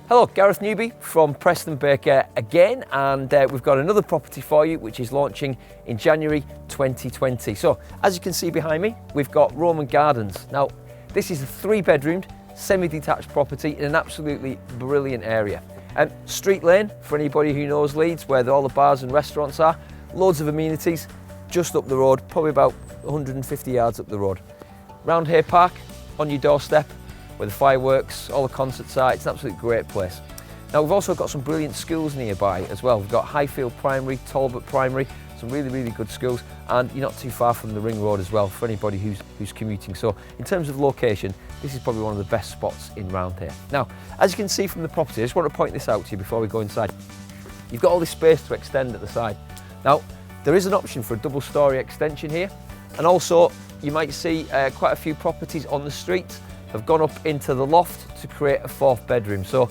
Hello, Gareth Newby from Preston Baker again, and we've got another property for you which is launching in January 2020. So as you can see behind me, we've got Roman Gardens. Now this is a 3-bedroomed semi-detached property in an absolutely brilliant area. Street Lane, for anybody who knows Leeds, where all the bars and restaurants are, loads of amenities just up the road, probably about 150 yards up the road. Roundhay Park on your doorstep, where the fireworks, all the concerts are. It's an absolutely great place. Now we've also got some brilliant schools nearby as well. We've got Highfield Primary, Talbot Primary, some really good schools, and you're not too far from the Ring Road as well for anybody who's commuting. So in terms of location, this is probably one of the best spots in Roundhay. Now, as you can see from the property, I just want to point this out to you before we go inside. You've got all this space to extend at the side. Now, there is an option for a double-storey extension here, and also you might see quite a few properties on the street have gone up into the loft to create a 4th bedroom. So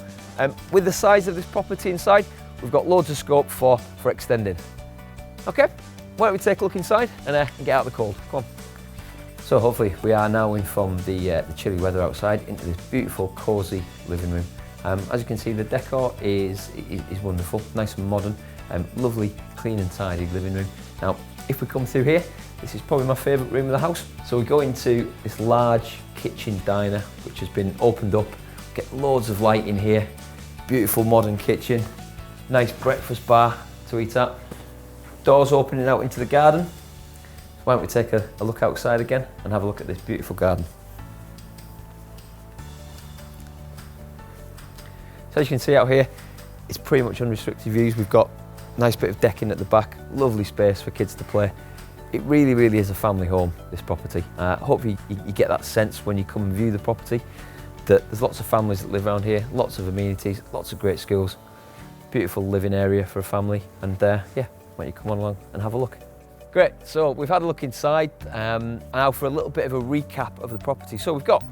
with the size of this property inside, we've got loads of scope for extending. Okay, why don't we take a look inside and get out of the cold. Come on. So hopefully we are now in from the chilly weather outside into this beautiful cosy living room. As you can see, the decor is wonderful, nice and modern, lovely clean and tidy living room. Now if we come through here, this is probably my favourite room of the house. So we go into this large kitchen diner which has been opened up, get loads of light in here, beautiful modern kitchen, nice breakfast bar to eat at, doors opening out into the garden. Why don't we take a look outside again and have a look at this beautiful garden. So as you can see out here, it's pretty much unrestricted views. We've got a nice bit of decking at the back, lovely space for kids to play. It really is a family home, this property. Hopefully you get that sense when you come and view the property that there's lots of families that live around here, lots of amenities, lots of great schools, beautiful living area for a family, and yeah, why don't you come on along and have a look. Great, so we've had a look inside, now for a little bit of a recap of the property. So we've got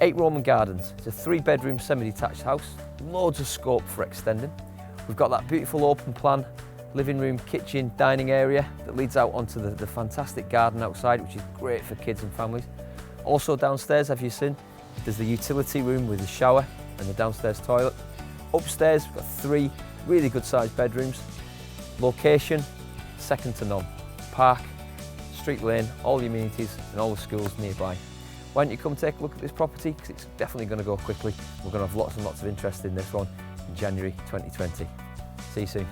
8 Roman Gardens. It's a 3-bedroom semi-detached house, loads of scope for extending. We've got that beautiful open plan living room, kitchen, dining area that leads out onto the fantastic garden outside, which is great for kids and families. Also downstairs, have you seen, there's the utility room with the shower and the downstairs toilet. Upstairs, we've got 3 really good sized bedrooms. Location, second to none. Park, Street Lane, all the amenities and all the schools nearby. Why don't you come take a look at this property, because it's definitely going to go quickly. We're going to have lots and lots of interest in this one in January 2020. See you soon.